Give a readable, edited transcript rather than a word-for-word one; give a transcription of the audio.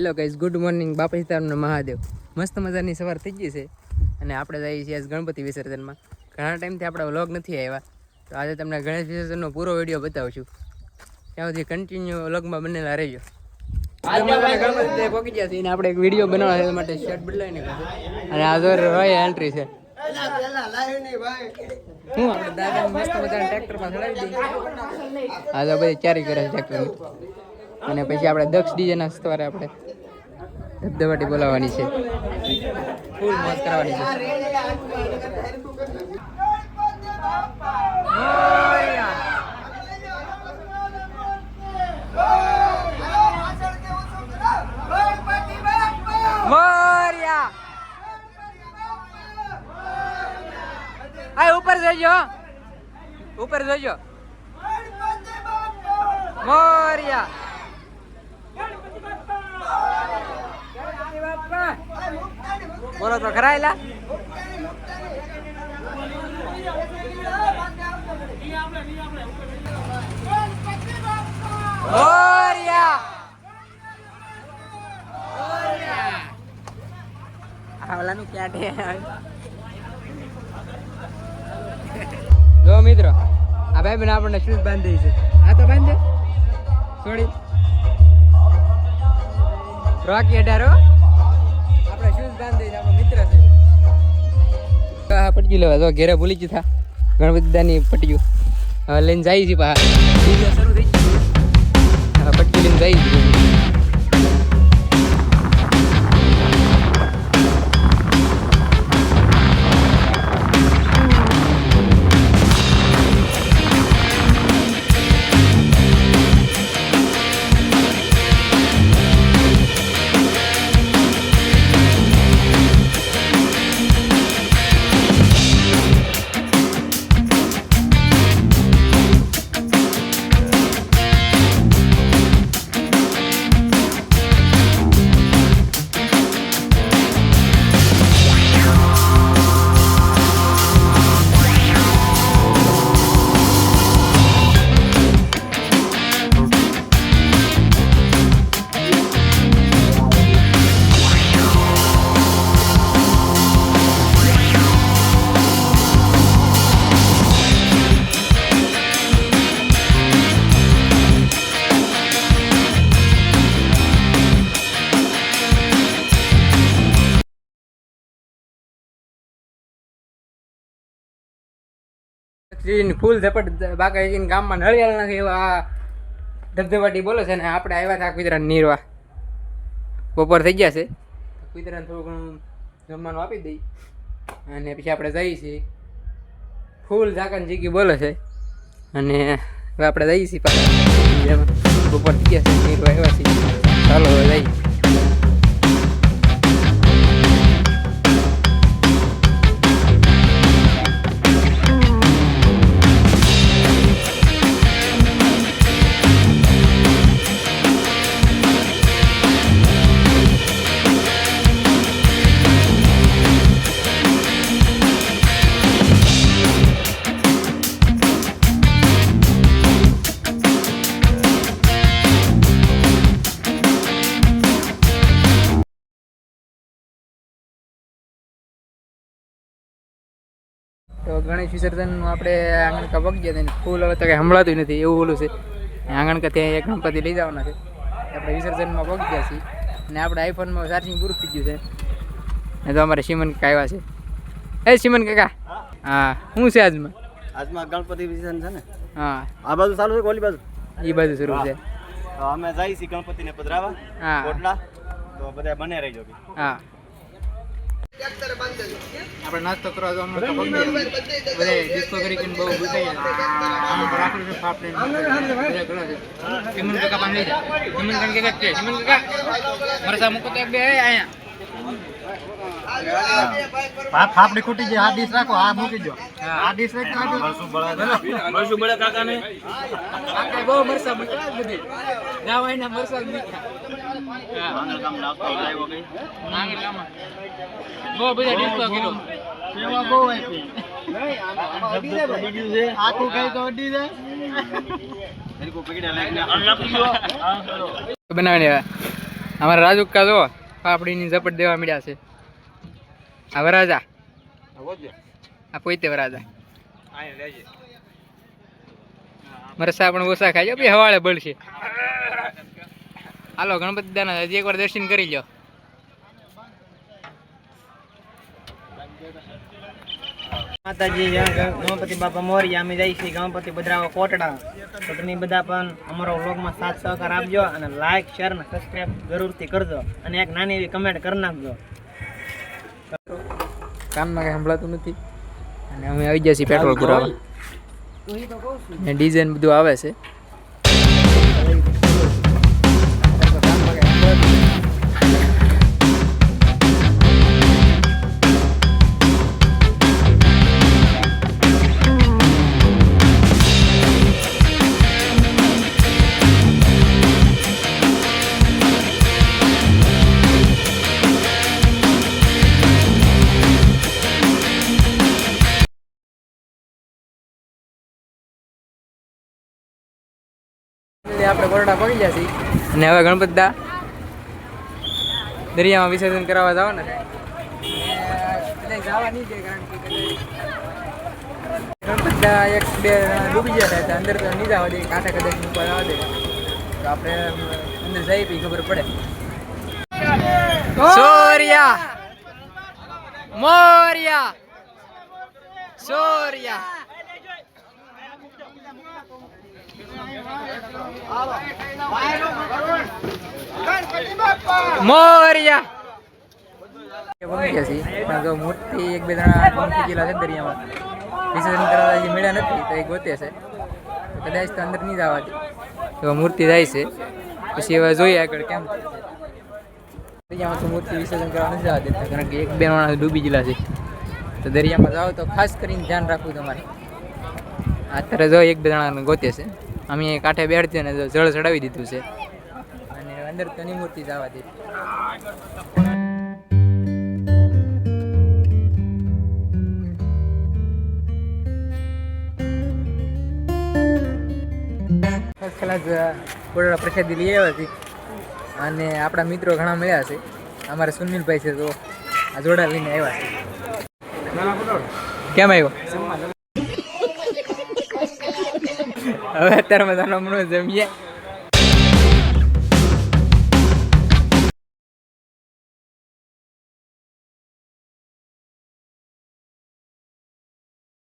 Hello guys, good morning. બાપા સીતારામનો મહાદેવ. મસ્ત મજાની સવાર થઈ ગઈ છે અને આપણે જઈએ છીએ આજ ગણપતિ વિસર્જનમાં. ઘણા ટાઈમથી આપણે વ્લોગ નથી આવ્યા, તો આજે તમને ગણેશ વિસર્જનનો પૂરો વિડીયો બતાવું છું. ત્યાં સુધી કન્ટિન્યુ વ્લોગમાં બનેલા રહેજો. ગણપતિ પહોંચી ગયા છે અને આપણે એક વિડીયો બનાવવા માટે શર્ટ બદલાવીને અને આ જો રોય એન્ટ્રી છે. હું આપણે દાદા મસ્ત મજાના ટ્રેક્ટરમાં ચડાવી દઈએ. આ તો બધી ચારી કરે છે ટ્રેક્ટરની. અને પછી આપણે દક્ષ ડીજેના સવારે આપણે ધબધબાટી બોલાવવાની છે, ફૂલ મોજ કરવાની છે. મોરિયા આ ઉપર જોજો, ઉપર જોજો. મોરિયા બોલો તો ખરા એલા. ઓલાનું ક્યાં છે જો મિત્રો, આ ભાઈ બને આપણને શૂઝ બાંધી છે. આ તો બાંધે થોડી રોકી અઢારો આપણે શૂઝ બાંધી છે. આપણો મિત્ર છે. હા પટકી લેવા જો ઘેરે ભૂલી જ થા ગણપતિ દાની પટ્યું હવે લઈને જાય છે. પા ડીજે શરૂ થઈ ગયું, હવે પટકી લઈને જાય છે. ફૂલ ઝપટ બાકી ગામમાં નળિયાળ નથી એવા ધબધબાટી બોલે છે. ને આપણે આવ્યા હતા કુતરાને નીરવા. બપોર થઈ ગયા છે, કુતરાને થોડું ઘણું જમવાનું આપી દઈ અને પછી આપણે જઈએ છીએ. ફૂલ ઝાકન જીકી બોલે છે અને હવે આપણે જઈએ છીએ પાછા. બપોર થઈ ગયા છે, નીરવા આવ્યા છીએ. ચાલો હવે જઈએ. તો ગણેશ વિસર્જનનું આપણે આંગણકા પગ ગયા હતા. ફૂલ હવે તો કંઈ સંભળાતું નથી એવું ઓલું છે. આંગણકા ત્યાં એક ગણપતિ લઈ જવાના છે. આપણે વિસર્જનમાં પગ ગયા છીએ અને આપણે આઈફોનમાં ચાર્જિંગ પૂરું થઈ ગયું છે. ને તો અમારે સિમન કાકા આવ્યા છે. એ સિમન કાકા, હા શું છે આજમાં? આજમાં ગણપતિ વિસર્જન છે ને. હા આ બાજુ ચાલુ છે, ઓલી બાજુ એ બાજુ શરૂ છે. તો અમે જઈએ છીએ ગણપતિને પધરાવા. હા કોટલા તો બધા બને રહેજો. હા આપણે નાસ્તો કરવા જવાનું બધે ડિસ્કો કરી બહુ ગુસાઈ રાખડું છે. ફાફડી સિમન કાકા પાસે લઈ જાય. સિમન કાકા કે છે સિમન કાકા મરસા મૂકો તો બે અહીંયા ફાફડી ખૂટી જાય. આ ડીશ રાખો, આ મૂકી દો. આ ડીશ રાખો. મરસું બળે કાકા ને કાકા બહુ મરસા મૂક્યા બધી નાવાઈના મરસા મૂક્યા. આંગણ કામ લાવતો આવ્યો કઈ આંગણ કામ બહુ બધા ડિસ્કો કીધો. સેવા બહુ આપી. આખું કઈ તો અડી જાય. બનાવીને અમારા રાજુકા જો પાપડીની ઝપટ દેવા મળ્યા છે. આ વરાજા આ પોતે વરાજા મરસા પણ ઓછા ખાઈ જાવ હવાળે બળશે. હાલો ગણપતિ દાના હજી એકવાર દર્શન કરી લો. માતાજી ગણપતિ બાપા મોર્યા. અમે જઈએ છીએ ગણપતિ બદરાવા કોટડા. તો તમે બધા પણ અમારા વ્લોગમાં સાથ સહકાર આપજો અને લાઈક શેર અને સબસ્ક્રાઈબ જરૂરથી કરજો અને એક નાની એવી કમેન્ટ કરી નાખજો. કામમાં કંઈ સંભળાતું નથી અને અમે આવી ગયા છીએ પેટ્રોલ પુરાવા. ડિઝાઇન બધું આવે છે. આપણે બરોડા પહોંચી ગયા છીએ અને હવે ગણપત દા દરિયામાં વિસર્જન કરાવવા જવાના છે. જવા નહીં દે કારણ કે ગણપત દા એક બે ડૂબી ગયા હતા અંદર તો નહીં જવા દે. કાંઠા કદાચ ઉપર આવવા દે તો આપણે અંદર જઈ પછી ખબર પડે. સોરિયા મોરિયા સોરિયા મોરિયા મૂર્તિ એક બે જણા મૂકી ગયેલા છે દરિયામાં વિસર્જન કરવા હજી મળ્યા નથી તો એ ગોતે છે. કદાચ તો અંદર નહીં જવા દે તો મૂર્તિ જાય છે પછી હવે જોઈએ આગળ કેમ. દરિયામાં તો મૂર્તિ વિસર્જન કરવા નથી જવા દેતા કારણ કે એક બે માણસ ડૂબી ગયેલા છે. તો દરિયામાં જાઓ તો ખાસ કરીને ધ્યાન રાખવું તમારે. અત્યારે જો એક બે જણા ગોતે છે. અમે કાંઠે બેઠતી ને જળ ચડાવી દીધું છે અને અંદર તો ની મૂર્તિ જવા દે. ખલાસ બરોડા પ્રસાદી લઈ આવ્યા છે અને આપણા મિત્રો ઘણા મળ્યા છે. અમારા સુનિલભાઈ છે તો આ જોડા લઈને આવ્યા છે. કેમ આવ્યો? હવે અત્યારે મજાનો જમીએ.